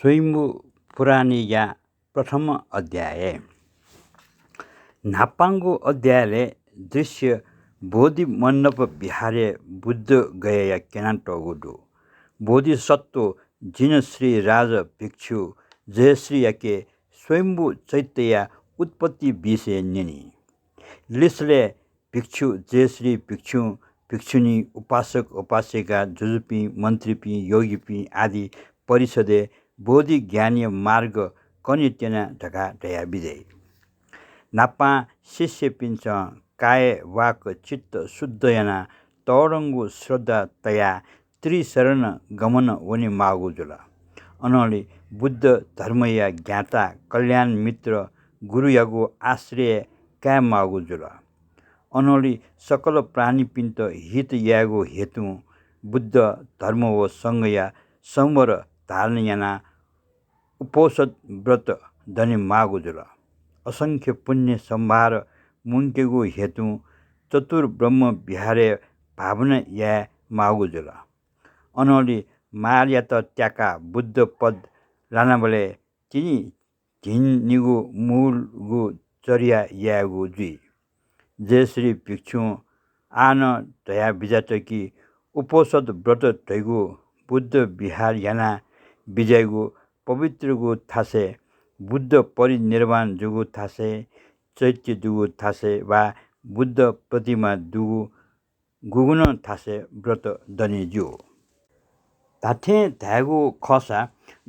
स्वयंभू पुराणिया प्रथम अध्याय नापाङ्गो अध्यायले दृश्य बोधि मण्डप बिहारे बुद्ध गया केनाटोगुडु बोधिसत्व जिन श्री राज भिक्षु जयश्री याके स्वयंभू चैत्य उत्पत्ति विषय निनी लिसले भिक्षु जयश्री भिक्षु भिक्षुनी उपासक उपासिका जुजुपी मन्त्रीपी योगीपी आदि परिषदे बोधि ज्ञानीय मार्ग कनित्यना ढका दया विजय नापा शिष्य पिन्छ काय वाक चित्त शुद्धयना तौरङ्गु श्रद्धा तया त्रिशरण गमन वनि मागु जुल अनले बुद्ध धर्मया ज्ञाता कल्याण मित्र गुरु यागु आश्रय काय मागु जुल अनले सकल प्राणी पिन्त हित यागु हेतु बुद्ध धर्म व संगया संवर धारण याना उपोषद व्रत धनी मागु जुल असंख्य पुण्य संभार मुन्केगु हेतु चतुर ब्रह्म विहारे भावना या मागु जुल अनली मार्या त त्याका बुद्ध पद लानाबले तिनी झिन निगु मूलगु चर्या यागु जुई जयश्री भिक्षु आन दया विजातकी उपोषद व्रत धैगु बुद्ध विहार याना विजयगु पवित्रगु थासे बुद्ध परिनिर्वाण जुगु थासे चैत्य दुगु थासे वा बुद्ध प्रतिमा दुगु गुगुन थासे व्रत दनिजु ताथे धागु खसा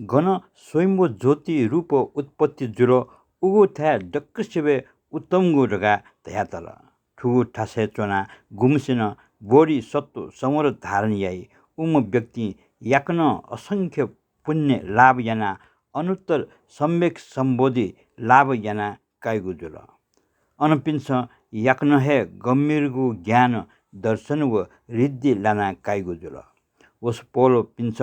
गण स्वयंभू ज्योति रूप उत्पत्ति जुरो उगु था दक्कसिबे उत्तमगु ढगा धयातल ठुगु थासे चोना गुमसिन बोडी सत्व समर धारण याई उम व्यक्ति याकन असंख्य पुण्य लाभ याना अनुत्तर सम्यक सम्बोधि लाभ याना काइगु जुल अनपिन्छ याकन हे गम्भीरगु ज्ञान दर्शन व रिद्धि लाना काइगु जुल वस पोलो पिन्छ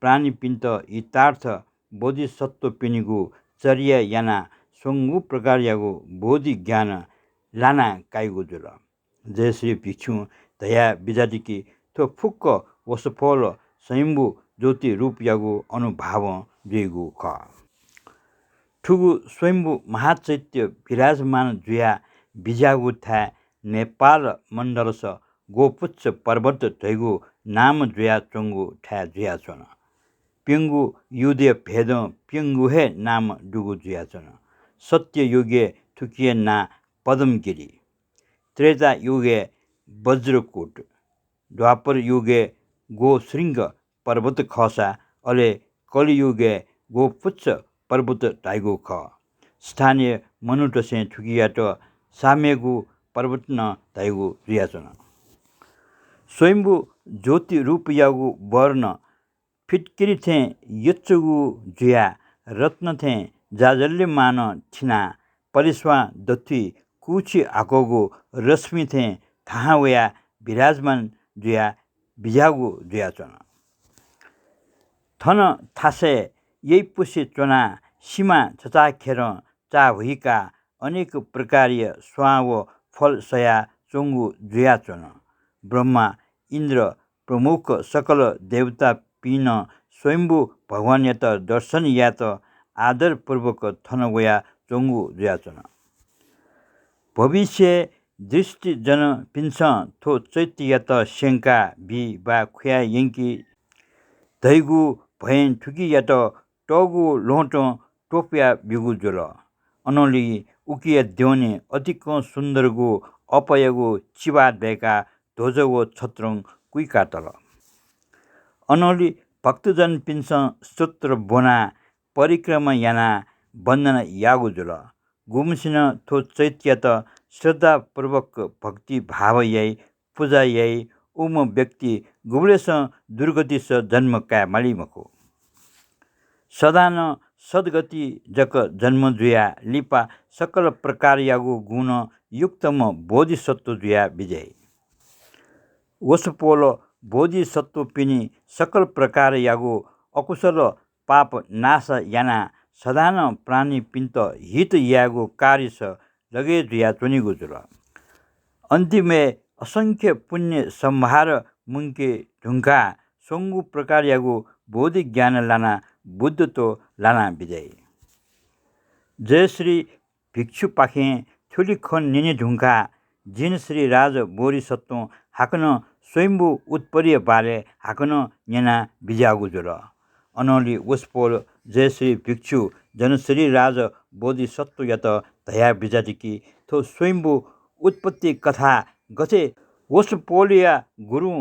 प्राणी पिन्त यथार्थ बोधिसत्व पिनिगु चर्या याना सोंगु प्रकार यागु बोधि ज्ञान लाना काइगु जुल जयश्री भिक्षु दया विजातिकी थो फुक्क वस पोलो स्वयंभू ज्योति रूप यागु अनुभाव जुइगु ख ठुगु स्वयंभू महाचैत्य विराजमान जुया बिजागु था नेपाल मण्डलस गोपुच्छ पर्वत धैगु नाम जुया चोंगु ठा जुया छन पिंगु युदे भेद पिंगु हे नाम डुगु जुया छन सत्य युगे थुकिए ना पदमगिरी त्रेता युगे वज्रकूट द्वापर युगे गो श्रृंग पर्वत खसा अले कलियुगे गोपुच्छ पर्वत टाइगु ख स्थानीय मनुटसे ठुकियाट सामेगु पर्वत न टाइगु रियाचन स्वयंभू ज्योति रूप यागु वर्ण फिटकिरी थे यच्चगु जुया रत्न थे जाजल्य मान छिना परिस्वा दथी कुची आकोगु रश्मि थे थाहावया विराजमान जुया बिजागु जुयाचन थन थासे यही पुष्य चोना सीमा छचाखेर चाभुइका अनेक प्रकारीय स्वाव फल सया चोंगु जुयाचन ब्रह्मा इन्द्र प्रमुख सकल देवता पिन स्वयंभू भगवान यात दर्शन यात आदरपूर्वक थनगया चोंगु जुयाचन भविष्य दृष्टि जन पिन्छ थो चैत्य यात शंका भी बा खुया यंकी दैगु भयन ठुकी यात टगु लोट टोपिया बिगु जुल अनली उकिया देउने अधिक सुन्दरगु अपयगु चिवा बेका ध्वजगु छत्रङ कुइका तल अनली भक्तजन पिन्छ स्तोत्र बोना परिक्रमा याना वन्दना यागु जुल गुमसिन थो चैत्य त श्रद्धापूर्वक भक्ति भाव याई पूजा याई उम व्यक्ति गुबलेस दुर्गतिस जन्म का मालिमको सदान सद्गति जक जन्म जुया लिपा सकल प्रकार यागु गुण युक्तम बोधिसत्व जुया विजय वसपोल बोधिसत्व पिनी सकल प्रकार यागु अकुशल पाप नाश याना सदान प्राणी पिन्त हित यागु कार्यस लगे जुया चुनिगु जुल अन्तिमे असंख्य पुण्य संभार मुंके ढुंगा सोंगु प्रकार यागु बोधि ज्ञान लाना बुद्ध तो लाना विजय जय श्री भिक्षु पाखे थुली खन निने ढुङ्गा जिन श्री राज बोरी सत्तो हाकन स्वयम्भू उत्परीय बाले हाकन नेना बिजागु जोर अनली उसपोल जय श्री भिक्षु जन श्री राज बोधि सत्तो यत धया बिजादिकी थो स्वयम्भू उत्पत्ति कथा गथे वसपोलिया गुरु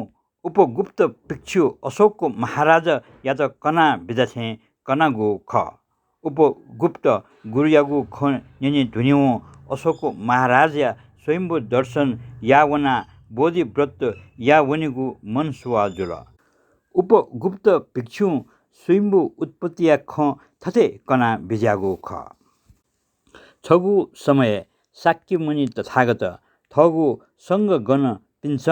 उपगुप्त भिक्षु अशोक महाराज या त कना बिजाथे कनागु ख उपगुप्त गुरुयागु ख निनी धुन्यौ अशोक महाराज या स्वयम्भू दर्शन या वना बोधि व्रत या वनिगु मन सुवा जुल उपगुप्त भिक्षु स्वयम्भू उत्पत्ति या ख थथे कना बिजागु ख छगु समय साक्य मुनि तथागत थगु संग गण पिन्छ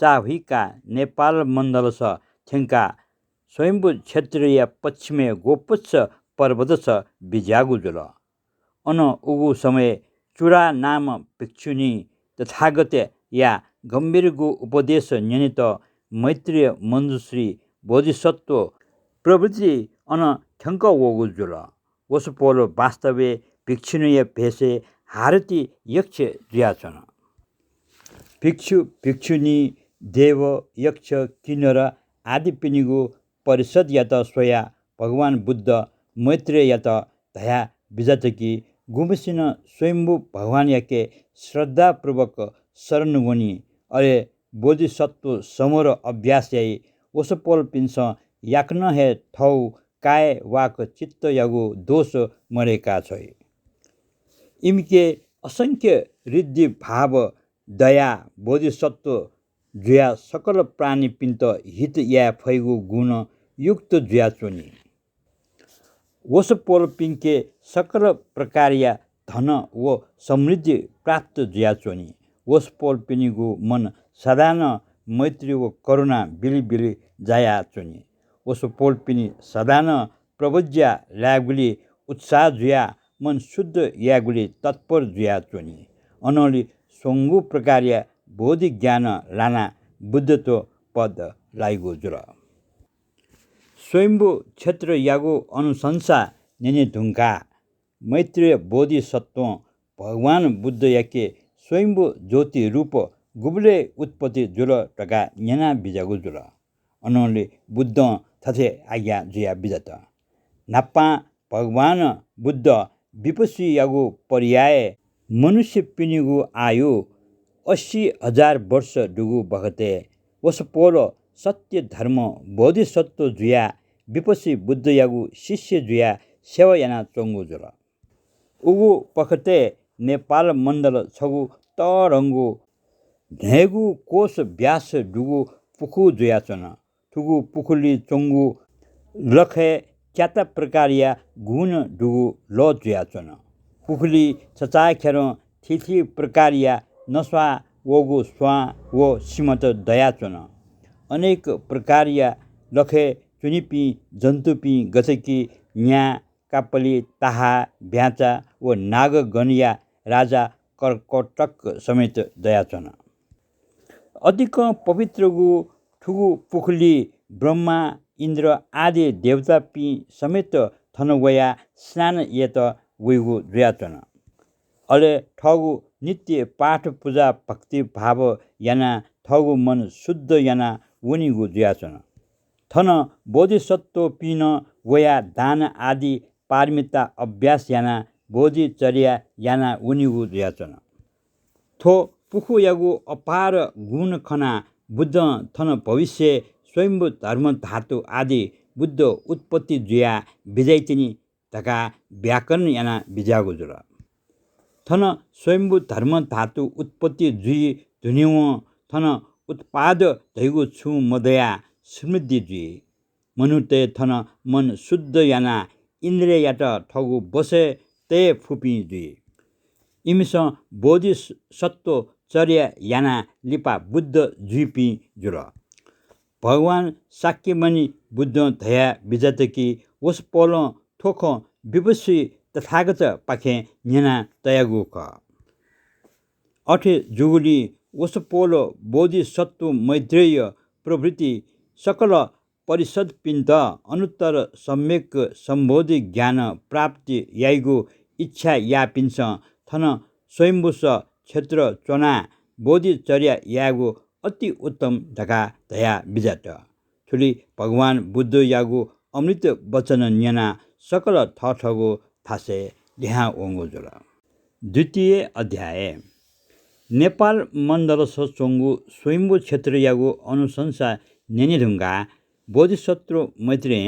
चाभिका नेपाल मण्डल छ थेङ्का स्वयम्भू क्षेत्रीय पश्चिमे गोपच्छ पर्वत छ बिजागु जुल अन उगु समय चुरा नाम भिक्षुनी तथागत या गम्भीरगु उपदेश नियमित मैत्रीय मञ्जुश्री बोधिसत्व प्रवृत्ति अन थ्यङ्क वगु जुल वसुपोलो वास्तवे भिक्षुनीय भेषे हारती यक्ष जुयाछन् भिक्षु भिक्षुनी देव यक्ष किन्नर आदि पिनिगु परिषद या त स्वया भगवान बुद्ध मैत्रेय या त धया विजातकी गुमसिन स्वयम्भू भगवान याके श्रद्धापूर्वक शरणगुनी अरे बोधिसत्व समोर अभ्यास याई वसपोल पिन्छ याक्न हे थौ काय वाक चित्त यागु दोष मरेका छै इमके असंख्य रिद्धि भाव दया बोधिसत्व जुया सकल प्राणी पिन्त हित या फैगु गुण युक्त जुया चोनी वसपोल पिंके सकल प्रकार या धन व समृद्धि प्राप्त जुया चोनी वसपोल पिनिगु मन साधारण मैत्री व करुणा बिली बिली जाया चोनी वसपोल पिनी साधारण प्रवज्या ल्यागुली उत्साह जुया मन शुद्ध यागुली तत्पर जुया चोनी अनली सोङ्गु प्रकार या बोधि ज्ञान लाना बुद्धत्व पद लागु जुल स्वयम्भू क्षेत्र यागु अनुशंसा नेने ढुङ्गा मैत्रीय बोधिसत्व भगवान बुद्ध याके स्वयम्भू ज्योति रूप गुबले उत्पत्ति जुल टका नेना बिजागु जुल अनले बुद्ध थथे आज्ञा जुया बिजत नाप्पा भगवान बुद्ध विपसी यागु पर्याय मनुष्य पिनिगु आयु 80,000 वर्ष डुगु बगते वसपोलो सत्य धर्म बोधिसत्व जुया विपसी बुद्ध यागु शिष्य जुया सेवा याना चोङ्गु जुल उगु पखते नेपाल मण्डल छगु तरङ्गु ढेगु कोष व्यास डुगु पुखु जुया चन ठुगु पुखुली चोङ्गु लखे च्याता प्रकार या गुण डुगु ल जुया चन पुखुली चचा खेर थिथि प्रकार या नस्वा वगु स्वा वो सिमत दया चुन अनेक प्रकार या लखे चुनिपी जन्तुपी गछकी न्या कापली ताहा भ्याचा व नाग गनिया राजा कर्कटक समेत दया चुन अधिक पवित्र गु ठुगु पुखुली ब्रह्मा इन्द्र आदि देवता पी समेत थनवया स्नान येत वेगु जुयाचन अले ठगु नित्य पाठ पूजा भक्ति भाव याना ठगु मन शुद्ध याना वनिगु जुयाचन थन बोधिसत्व पिन वया दान आदि पारमिता अभ्यास याना बोधिचर्या याना वनिगु जुयाचन थो पुखु यागु अपार गुण खना बुद्ध थन भविष्य स्वयम्भू धर्म धातु आदि बुद्ध उत्पत्ति जुया बिजाइतिनी धका व्याकरण याना बिजागु जुल थन स्वयम्भू धर्म धातु उत्पत्ति जुई धुन्यौ थन उत्पाद धैगु छु मदया समृद्धि जुई मनुते थन मन शुद्ध याना इन्द्रिय यात ठगु बसे ते फुपी जुई इमिस बोधिसत्व चर्या याना लिपा बुद्ध जुइपी जुल भगवान साक्यमणि बुद्ध धया विजतकी वसपोल थोख विपसी तथागत पाखे नेना तयागु क अठे जुगुली वसपोल बोधिसत्व मैत्रेय प्रभृति सकल परिषद पिन्त अनुत्तर सम्यक सम्बोधि ज्ञान प्राप्ति याइगु इच्छा यापिन्छ थन स्वयम्भूस क्षेत्र चोना बोधिचर्या यागु अति उत्तम धका धया बिजाट ठुली भगवान बुद्ध यागु अमृत वचन न्यना सकल ठगु थासे ल्याहा ओङ्गो जोल। द्वितीय अध्याय नेपाल मण्डलस चोङ्गु स्वयम्भू क्षेत्र यागु अनुशंसा नेनेढुङ्गा बोधिसत्व मैत्रे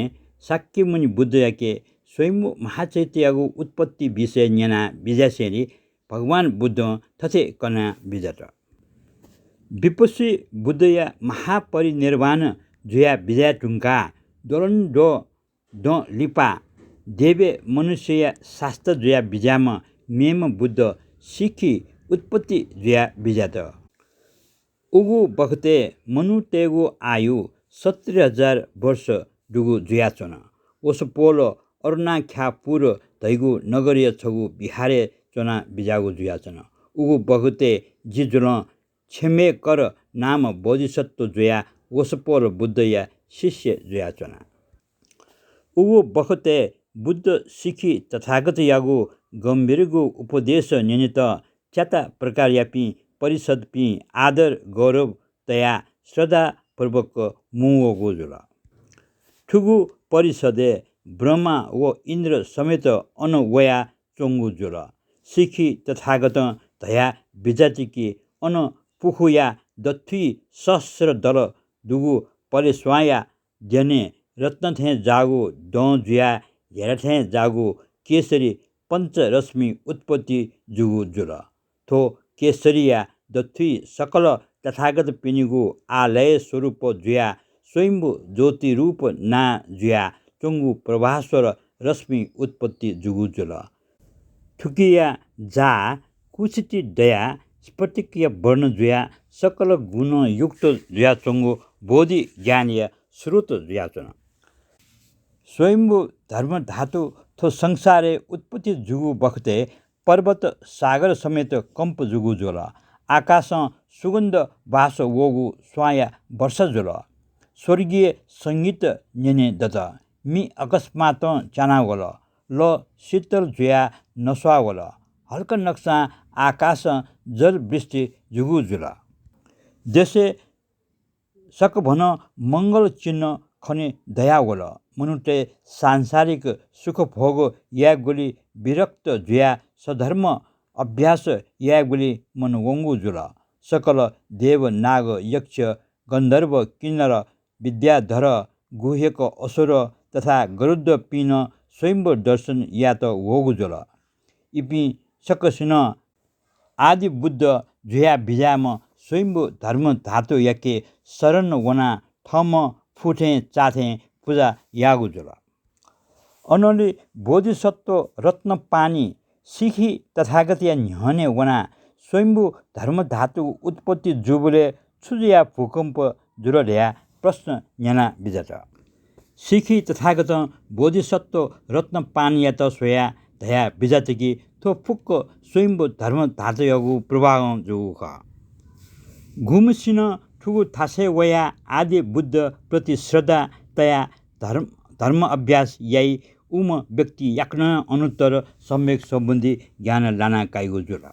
शाक्य मुनि बुद्ध याके स्वयम्भू महाचैत्य यागु उत्पत्ति विषय न्यना बिजासेरी भगवान बुद्ध थथे कना बिजाट विपस्सी बुद्ध या महापरिनिर्वाण जुया बिजा टुङ्का दोलन डो लिपा देवे मनुष्य या शास्त्र जुया बिजाम मेम बुद्ध सिखी उत्पत्ति जुया बिजात उगु बखते मनु तेगु आयु 70,000 वर्ष डुगु जुया चोन ओस पोल अरुणा ख्यापुर धैगु नगरीय छगु बिहारे चोना बिजागु जुया चोन उगु बखते जिजुल छेमे कर नाम बोधिसत्व जुया ओसपोर बुद्ध या शिष्य जुया चोना उगु बखते बुद्ध सिखी तथागत यागु गम्भीरगु उपदेश निनित च्याता प्रकार यापी परिषद पी आदर गौरव तया श्रद्धा पूर्वक मुगु जुल ठुगु परिषदे ब्रह्मा व इन्द्र समेत अनवया चोङ्गु जुल सिखी तथागत धया बिजातिकी अन पुखुया दथी सहस्र दल दुगु परेस्वाया जने रत्न थे जागु दौ जुया हेरथे जागु केसरी पंचरश्मि उत्पत्ति जुगु जुल थो केसरिया दथी सकल तथागत पिनिगु आलय स्वरूप जुया स्वयम्भू ज्योति रूप ना जुया चोङ्गु प्रभास्वर रश्मि उत्पत्ति जुगु जुल ठुकिया जा कुचिति दया स्फटिकीय वर्ण जुया सकल गुण युक्त जुया चोङ्गु बोधि ज्ञान या स्रोत जुया चोन स्वयम्भू धर्म धातु थो संसारे उत्पत्ति जुगु बखते पर्वत सागर समेत कंप जुगु जोल आकाश सुगंध बास वोगु स्वाया वर्ष जोल स्वर्गीय संगीत नेने दत मी अकस्मात चानावल ल शीतल जुया नस्वावल हल्का नक्सा आकाश जल वृष्टि जुगु जुल देशे सकभन मंगल चिन्ह खने दयावल मनुटे सांसारिक सुख भोग या गोली विरक्त जुया सधर्म अभ्यास या गोली मनवंगु जुल सकल देव नाग यक्ष गंधर्व किन्नर विद्याधर गुह्यक असुर तथा गरुड पिन स्वयम्भू दर्शन या त होगु जुल इपि सकसिन आदि बुद्ध जुया बिजाम स्वयम्भू धर्म धातु याके शरण वना थम फुटे चाथे पूजा यागु जुल अनली बोधिसत्व रत्न पानी सिखी तथागत या न्हने वना स्वयम्भू धर्म धातु उत्पत्ति जुबुले छुजया भूकंप जुरल्या प्रश्न न्याना बिजाट सिखी तथागत बोधिसत्व रत्न पानी या त सोया धया बिजातकी थो फुक्क स्वयम्भू धर्म धातु यागु प्रभाव जुगु ख घुमसिन ठुगु थासे वया आदि बुद्ध प्रति श्रद्धा तया धर्म अभ्यास याई उम व्यक्ति याक्न अनुत्तर सम्यक सम्बन्धी ज्ञान लाना काइगु जुल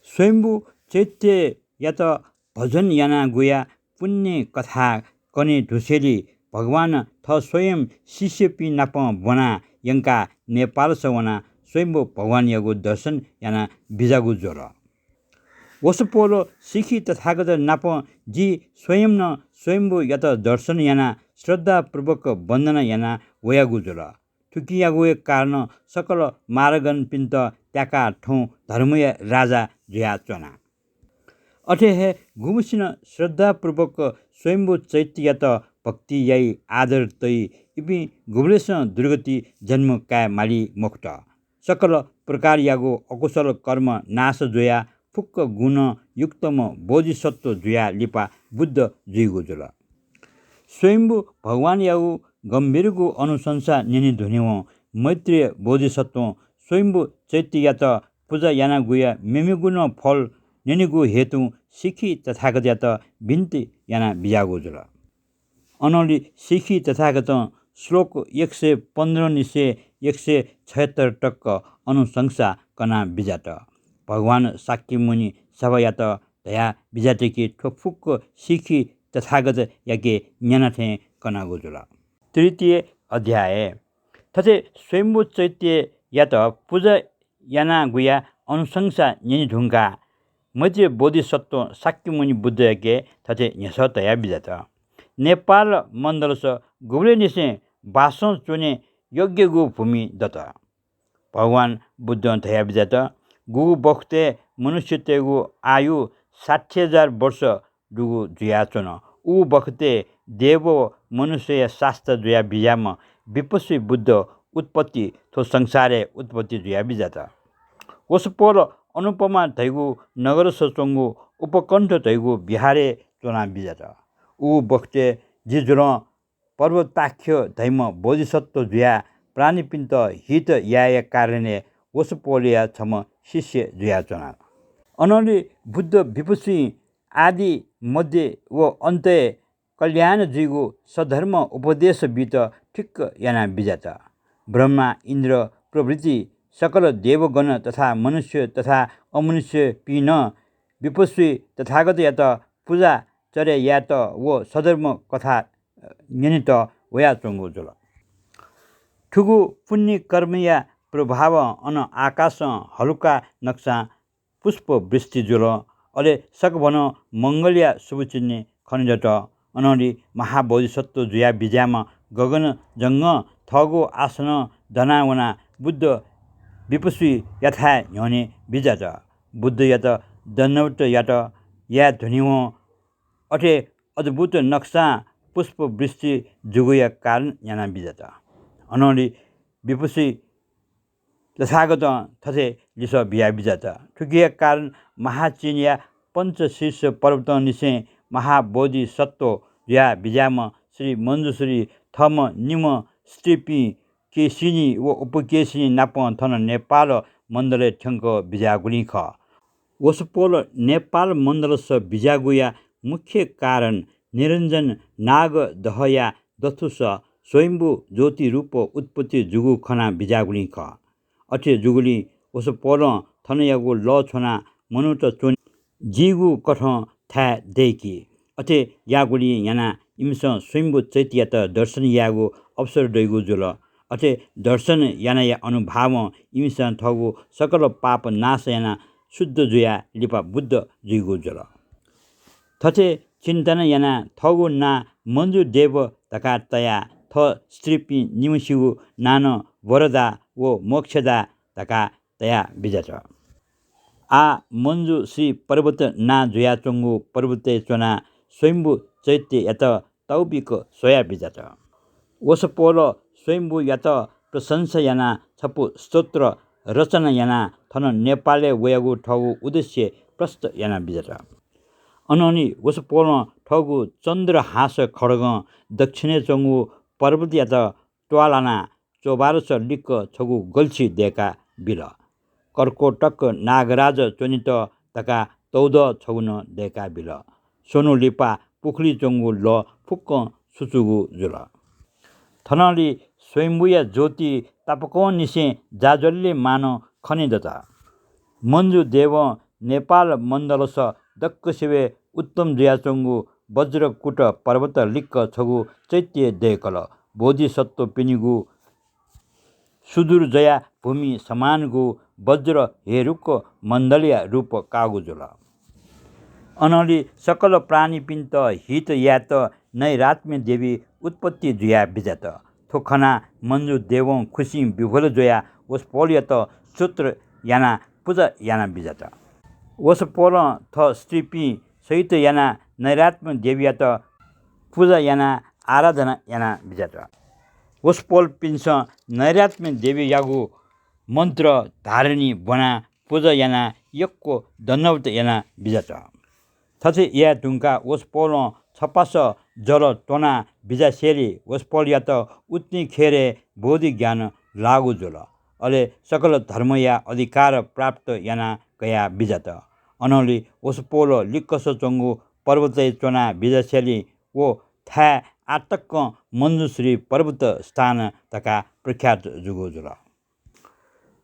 स्वयम्भू चैत्य या त भजन याना गुया पुण्य कथा कने ढुसेली भगवान थ स्वयं शिष्य पि नाप बना यंका नेपाल सवना स्वयम्भू भगवान यागु दर्शन याना बिजागु जुल वसपोलो सिखी तथागत नाप जी स्वयं न स्वयम्भू या त दर्शन याना श्रद्धापूर्वक वन्दना याना वयागु जुल ठुकियागु कारण सकल मार्गन पिन्त त्याका ठौँ धर्मय राजा जुया चोना अठे हे घुमसिन श्रद्धापूर्वक स्वयम्भू चैत्य या त भक्ति याई आदर तै इपि गुब्लेस दुर्गति जन्म काय माली मोक्त सकल प्रकार यागु अकुशल कर्म नाश जोया फुक्क गुण युक्तम बोधिसत्व जुया लिपा बुद्ध जुइगु जुल स्वयम्भू भगवान यागु गम्भीरगु अनुशंसा निनि धुनिव मैत्रीय बोधिसत्व स्वयम्भू चैत्य या त पूजा याना गुया मेमेगुण फल निनिगु हेतु सिखी तथागत या त बिन्ती याना बिजागु जुल अनौली सिखी तथागत श्लोक 115 निसे 176 टक्क अनुशंसा कना बिजात भगवान साक्य मुनि सभयात दया बिजातेकी ठोफुक्क सिखी तथागत याके न्यानाथे कना गोजुला। तृतीय अध्याय तथे स्वयंभू चैत्य यात पूजा याना गुया अनुशंसा न्यानी ढुङ्गा मध्य बोधिसत्व साक्य मुनि बुद्ध याके तथे न्यास तया बिजात नेपाल मण्डलस गुब्ले निसे बासौं चुने योग्य गु भूमि दत भगवान बुद्ध थया बिजात गु बख्ते मनुष्य तेगु आयु 60,000 वर्ष डुगु जुया चुन ऊ बख्ते देव मनुष्य शास्त्र जुया बिजाम विपस्वी बुद्ध उत्पत्ति थो संसारे उत्पत्ति जुया बिजात वसपोल अनुपमा धैगु नगर सचोङ्गु उपकण्ठ धैगु बिहारे चुना बिजात ऊ बख्ते जिजुर पर्वताख्य धैम बोधिसत्व जुया प्राणीपिन्त हित याय कारणले वसपोलिया छम शिष्य जुया चुना अनौली बुद्ध विपस्वी आदि मध्य व अन्त्य कल्याण जीगु सधर्म उपदेश बीत ठिक्क याना बिजात ब्रह्मा इन्द्र प्रभृति सकल देवगण तथा मनुष्य तथा अमनुष्य पिन विपस्वी तथागत यात पूजा चर्या यात व सधर्म कथा नियत वया चोङ्गो जोल ठुगु पुण्य कर्म या प्रभाव अन आकाश हलुका नक्सा पुष्प वृष्टि जोल अले सकभन मङ्गलिया शुभचिन्ने खनिजट अनौली महाबोधिसत्व जुया बिजाम गगन जङ्ग थगो आसन धनावना बुद्ध विपस्वी यथा ह्यने बिजात बुद्ध यात दण्डवट यात या धुनिव अठे अद्भुत नक्सा पुष्प वृष्टि जुगुया कारण याना बिजात अनौली विपस्वी तथागत थथे लिस बिया बिजात ठुकिया कारण महाचिनिया पञ्चशीर्ष पर्वत निसे महाबोधिसत्व या बिजाम श्री मञ्जुश्री थम निम स्टिपी केसिनी व उपकेसिनी नाप थन नेपाल मण्डले ठ्याङ्क बिजागुनी ख वसपोल नेपाल मण्डलस बिजागुया मुख्य कारण निरञ्जन नाग दहया दथुस स्वयम्भू ज्योति रूप उत्पत्ति जुगु खना बिजागुनी ख अठे जुगुली वसपोल थनयागु ल छोना मनुत चोन जीगु कठ था देकी अठे यागुली याना इमस स्वयम्भू चैत्यात दर्शन यागु अवसर दैगु जुल अठे दर्शन याना या अनुभाव इमस थगु सकल पाप नाश याना शुद्ध जुया लिपा बुद्ध जुगु जुल थचे चिन्तन याना थगु ना मन्जु देव तका तया थ स्त्रीपी निमसिगु नान वरदा वो मोक्षदा तका तया बिजात आ मन्जु श्री पर्वत ना जुया चोङ्गु पर्वते चोना स्वयम्भू चैत्य यात तौबिक सोया बिजात वसपोल स्वयम्भू यात प्रशंसा याना छपु स्तोत्र रचना याना थन नेपालले वयागु ठगु उद्देश्य प्रस्त याना बिजात अनौनी वसपोल ठगु चन्द्र हाँस खड्ग दक्षिणे चोङ्गु पर्वत यात ट्वालाना चौबारस लिक्क छगु गल्छी देका बिल कर्कोटक नागराज चोनित तका 14 छगुन देका बिल सोनु लिपा पुखली चोङ्गु ल फुक्क सुचुगु जुल थनली स्वयम्भूया ज्योति तापको निसे जाजल्ले मान खनिदता मन्जु देव नेपाल मण्डलस दक्कसेवे उत्तम जुयाचोङ्गु वज्रकुट पर्वत लिक्क छगु चैत्य देकल बोधिसत्व पिनिगु सुदूर जया भूमि समानगु वज्र हेरुक मण्डलिया रूप कागु जुल अनौली सकल प्राणी पिन्त हित यात नैरात्म्य देवी उत्पत्ति जुया बिजात थोखना मन्जु देवौं खुसी विभोल जोया वसपोलियत सूत्र याना पूजा याना बिजात वसपोल थ स्त्रीपी सहित याना नैरात्म्य देवियात पूजा याना आराधना याना बिजात वसपोल पिन्स नैरात्म्य देवी यागु मन्त्र धारिणी बना पूजा याना यक्को दण्डवत याना बिजात थचे या ढुङ्गा वसपोल छपास जल टोना बिजासेरी वसपोलियात उतनी खेरे बोधि ज्ञान लागु जोल अले सकल धर्म या अधिकार प्राप्त याना गया बिजात अनौली वसपोल लिक्कस चोङ्गु पर्वतै चोना बिजासेली वो था आतक्क मञ्जुश्री पर्वत स्थान तका प्रख्यात जुगोजुल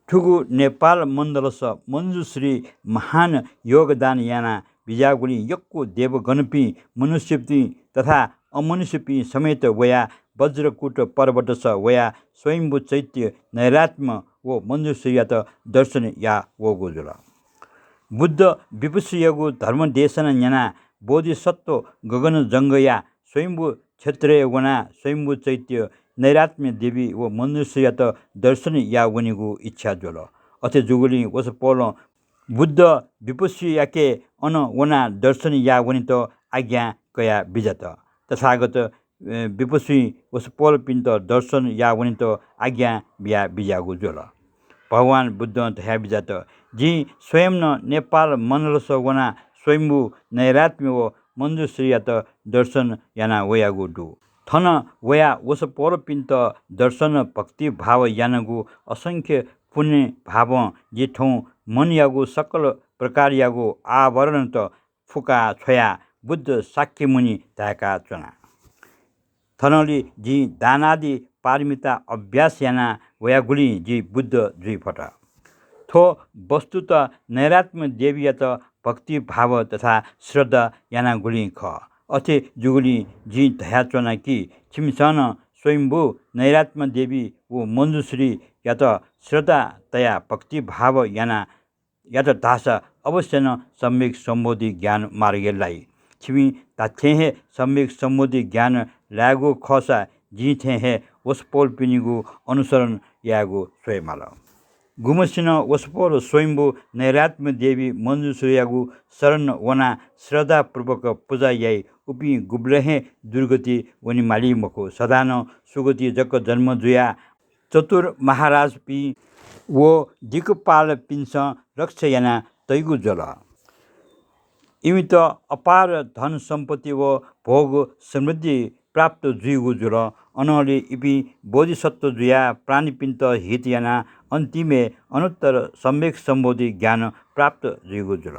ठुगु नेपाल मण्डलस मञ्जुश्री महान योगदान याना बिजागुली यक्को देवगणपी मनुष्यपी तथा अमनुष्यपी समेत वया वज्रकूट पर्वतस वया स्वयंभू चैत्य नैरात्म वो मञ्जुश्रीयात दर्शन या वो गोजुल बुद्ध विपुष्यगु धर्मदेशन न्याना बोधिसत्व गगन जङ्गया स्वयंभू क्षेत्रीय वना स्वयंभू चैत्य नैरात्म्य देवी वो मनुष्ययात दर्शन या वनिगु इच्छा जोल अथे जुगुली वस पोल बुद्ध विपुष्य याके अन वना दर्शन या वनित आज्ञा कया बिजत तथागत विपुष्य वस पोल पिन्त दर्शन या वनित आज्ञा बिया बिजागु जोल भगवान बुद्ध तया बिजात जी स्वयं न नेपाल मण्डलस वना स्वयंभू नैरात्म्य वो मञ्जुश्रीयात दर्शन याना वयागु डु थन वया वस पोल पिन्त दर्शन भक्ति भाव यानगु असंख्य पुण्य भाव जे ठौँ मन यागु सकल प्रकार यागु आवरण त फुका छोया बुद्ध साक्य मुनि ताका चना थनली जी दानादि पारमिता अभ्यास याना वयागुली जी बुद्ध जुई फटा थो वस्तुत नैरात्म्य देवीयत भक्ति भाव तथा श्रद्धा याना गुली ख अथे जुगुली जी धयाचना कि छिमसन स्वयंभू नैरात्म्य देवी वो मञ्जुश्री या त श्रद्धा तया भक्ति भाव याना या त दास अवश्य न सम्यक सम्बोधि ज्ञान मार्गलाई छिमी ताथे हे सम्यक सम्बोधि ज्ञान लागु खसा जी थे हे वसपोल पिनिगु अनुसरण यागु स्वयमाल गुमसिन वसपोल स्वयंभू नैरात्म्य देवी मञ्जुश्रीयागु शरण वना श्रद्धापूर्वक पूजा याई उपी गुब्लहे दुर्गति वनि माली मको सदान सुगति जक जन्म जुया चतुर महाराज पी वो दिक्पाल पिंस रक्ष याना तैगु जल इमित अपार धन सम्पत्ति व भोग समृद्धि प्राप्त जुइगु जुल अनहले इपि बोधिसत्व जुया प्राणीपिन्त हित याना अन्तिमे अनुत्तर सम्यक सम्बोधि ज्ञान प्राप्त जुइगु जुल